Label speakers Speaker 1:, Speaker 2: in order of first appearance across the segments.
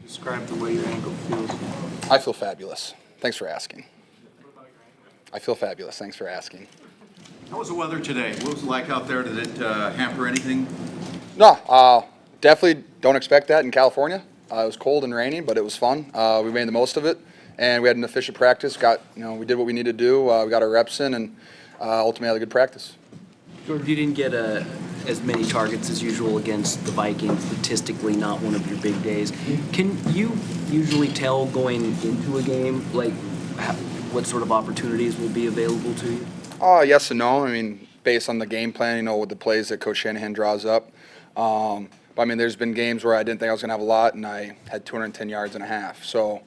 Speaker 1: Describe the way your ankle feels.
Speaker 2: I feel fabulous. Thanks for asking. I feel fabulous. Thanks for asking.
Speaker 3: How was the weather today? What was it like out there? Did it hamper anything?
Speaker 2: No, definitely don't expect that in California. It was cold and rainy, but it was fun. We made the most of it, and we had an efficient practice. We did what we needed to do. We got our reps in, and ultimately had a good practice.
Speaker 4: George, you didn't get as many targets as usual against the Vikings, statistically not one of your big days. Can you usually tell going into a game, what sort of opportunities will be available to you?
Speaker 2: Yes and no. I mean, based on the game plan, with the plays that Coach Shanahan draws up. But I mean, there's been games where I didn't think I was going to have a lot, and I had 210 yards and a half. So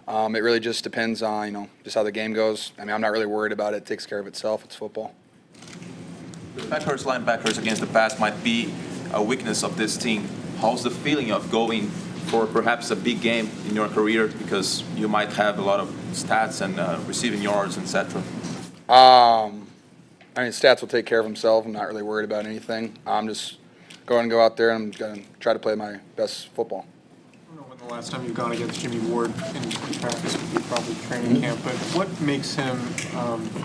Speaker 2: it really just depends on, just how the game goes. I mean, I'm not really worried about it. It takes care of itself. It's football.
Speaker 5: The Packers linebackers against the pass might be a weakness of this team. How's the feeling of going for perhaps a big game in your career, because you might have a lot of stats and receiving yards, etc.?
Speaker 2: I mean, stats will take care of themselves. I'm not really worried about anything. I'm just going to go out there and I'm going to try to play my best football.
Speaker 1: I don't know when the last time you've gone against Jimmy Ward in practice would be probably training camp, but what makes him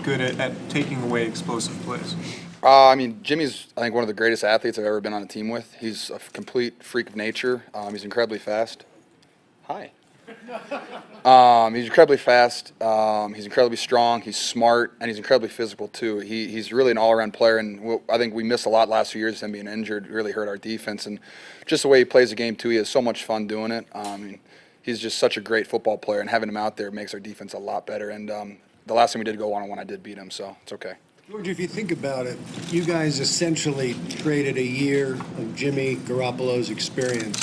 Speaker 1: good at taking away explosive plays?
Speaker 2: I mean, Jimmy's, I think, one of the greatest athletes I've ever been on a team with. He's a complete freak of nature. He's incredibly fast. Hi. He's incredibly fast. He's incredibly strong. He's smart, and he's incredibly physical too. He's really an all-around player, and I think we missed a lot last few years. Him being injured really hurt our defense, and just the way he plays the game too. He has so much fun doing it. I mean, he's just such a great football player, and having him out there makes our defense a lot better. And the last time we did go one-on-one, I did beat him, so it's okay.
Speaker 6: George, if you think about it, you guys essentially traded a year of Jimmy Garoppolo's experience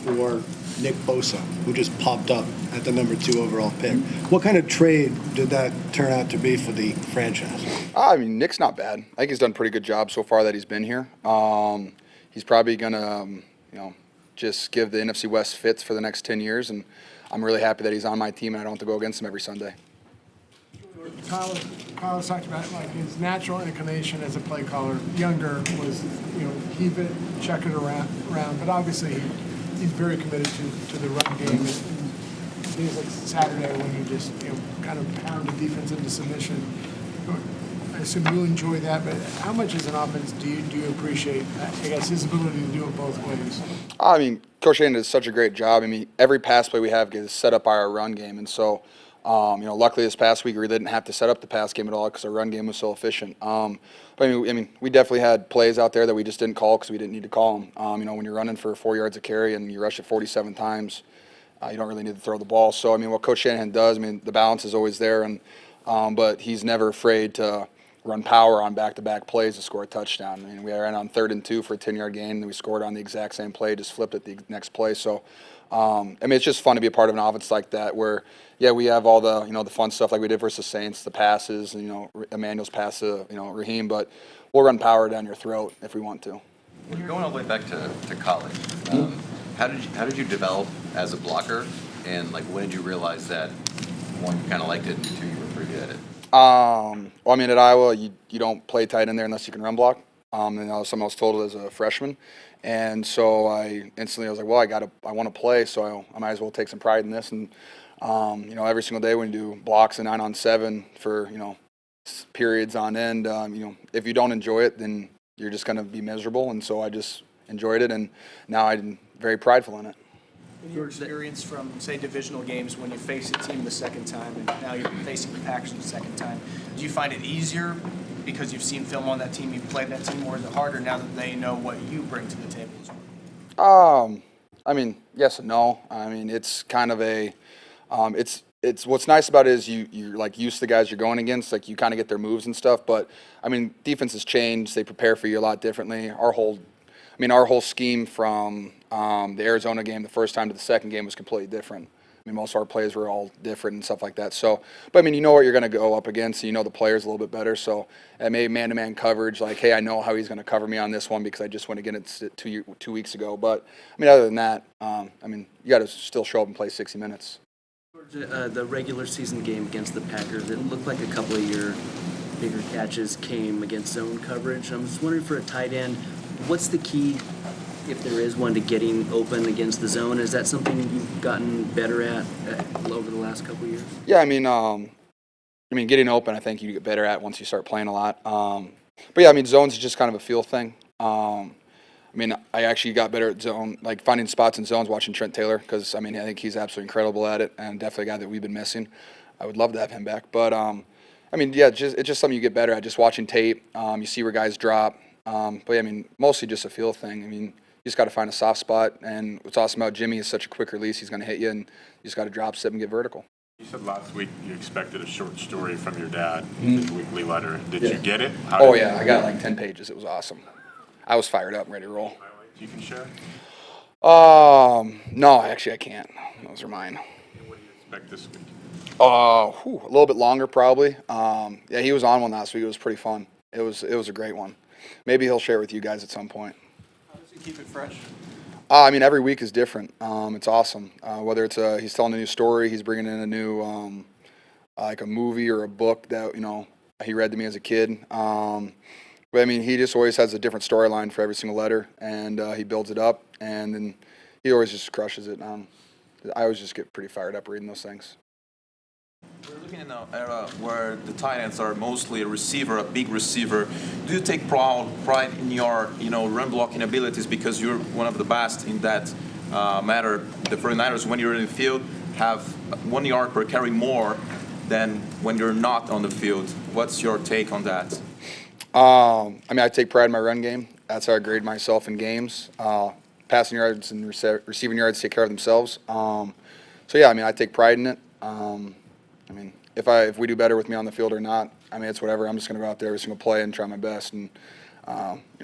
Speaker 6: for Nick Bosa, who just popped up at the number 2 overall pick. What kind of trade did that turn out to be for the franchise?
Speaker 2: I mean, Nick's not bad. I think he's done a pretty good job so far that he's been here. He's probably going to, just give the NFC West fits for the next 10 years, and I'm really happy that he's on my team and I don't have to go against him every Sunday.
Speaker 7: Kyle talked about his natural inclination as a play caller. Younger was, keep it, check it around. But obviously, he's very committed to the run game. And things like Saturday when you just kind of pound the defense into submission. I assume you enjoy that. But how much as an offense do you appreciate, I guess, his ability to do it both ways?
Speaker 2: I mean, Coach Shanahan does such a great job. I mean, every pass play we have is set up by our run game, and so. Luckily this past week we didn't have to set up the pass game at all because our run game was so efficient. But I mean, we definitely had plays out there that we just didn't call because we didn't need to call them. When you're running for 4 yards a carry and you rush it 47 times, you don't really need to throw the ball. So I mean, what Coach Shanahan does, the balance is always there, and but he's never afraid to run power on back-to-back plays to score a touchdown. I mean, we ran on 3rd and 2 for a 10-yard gain, and we scored on the exact same play, just flipped it the next play. So, it's just fun to be a part of an offense like that where, we have all the, the fun stuff like we did versus the Saints, the passes, Emmanuel's pass to, Raheem, but we'll run power down your throat if we want to.
Speaker 8: Going all the way back to college, how did you develop as a blocker, and when did you realize that, one, you kind of liked it, and two, you were pretty good at it?
Speaker 2: At Iowa, you don't play tight end there unless you can run block. And that was something I was told as a freshman. And so I instantly was like, well, I want to play, so I might as well take some pride in this. And, every single day when you do blocks and 9-on-7 for, periods on end, if you don't enjoy it, then you're just going to be miserable. And so I just enjoyed it, and now I'm very prideful in it.
Speaker 9: In your experience from, say, divisional games when you face a team the second time and now you're facing the Packers the second time, do you find it easier because you've seen film on that team, you've played that team, or is it harder now that they know what you bring to the table as well?
Speaker 2: Yes and no. It's kind of it's what's nice about it is you're used to the guys you're going against, you kind of get their moves and stuff, but defenses change, they prepare for you a lot differently. Our whole scheme from the Arizona game, the first time to the second game was completely different. Most of our plays were all different and stuff like that. So, but you know what you're going to go up against, and you know the players a little bit better. So, I made man-to-man coverage. Hey, I know how he's going to cover me on this one because I just went against it 2 weeks ago. But other than that, you got to still show up and play 60 minutes.
Speaker 4: The regular season game against the Packers, it looked like a couple of your bigger catches came against zone coverage. I'm just wondering, for a tight end, what's the key if there is one, to getting open against the zone? Is that something you've gotten better at over the last couple of years?
Speaker 2: Yeah, I mean, getting open, I think you get better at once you start playing a lot. But yeah, I mean, zones is just kind of a feel thing. I mean, I actually got better at zone, like finding spots in zones watching Trent Taylor, because, I mean, I think he's absolutely incredible at it and definitely a guy that we've been missing. I would love to have him back. But, I mean, yeah, it's just something you get better at, just watching tape. You see where guys drop. But, yeah, I mean, mostly just a feel thing. I mean, you just got to find a soft spot. And what's awesome about Jimmy is such a quick release. He's going to hit you, and you just got to drop, step, and get vertical.
Speaker 10: You said last week you expected a short story from your dad in his weekly letter. Did you get it?
Speaker 2: Oh, yeah, I got like 10 pages. It was awesome. I was fired up and ready to roll.
Speaker 10: You can share?
Speaker 2: No, actually I can't. Those are mine.
Speaker 10: What do you expect this week?
Speaker 2: A little bit longer probably. Yeah, he was on one last week. It was pretty fun. It was a great one. Maybe he'll share it with you guys at some point.
Speaker 9: How does he keep it fresh?
Speaker 2: I mean, every week is different. It's awesome. Whether it's he's telling a new story, he's bringing in a new like a movie or a book that he read to me as a kid. But I mean, he just always has a different storyline for every single letter, and he builds it up, and then he always just crushes it. I always just get pretty fired up reading those things.
Speaker 5: We're looking in an era where the tight ends are mostly a receiver, a big receiver. Do you take pride in your, run blocking abilities because you're one of the best in that matter? The 49ers, when you're in the field, have 1 yard per carry more than when you're not on the field. What's your take on that?
Speaker 2: I mean, I take pride in my run game. That's how I grade myself in games. Passing yards and receiving yards take care of themselves. So yeah, I mean, I take pride in it. I mean, if we do better with me on the field or not, I mean, it's whatever. I'm just going to go out there every single play and try my best. And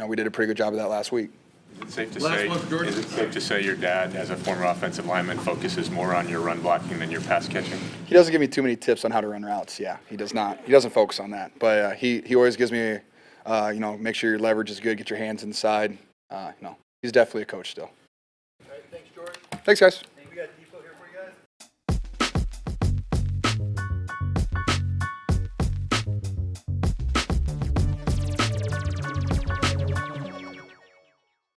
Speaker 2: we did a pretty good job of that last week.
Speaker 10: Is it safe to say your dad, as a former offensive lineman, focuses more on your run blocking than your pass catching?
Speaker 2: He doesn't give me too many tips on how to run routes. Yeah, he does not. He doesn't focus on that. But he always gives me, make sure your leverage is good, get your hands inside. He's definitely a coach still.
Speaker 9: All right, thanks, George.
Speaker 2: Thanks, guys.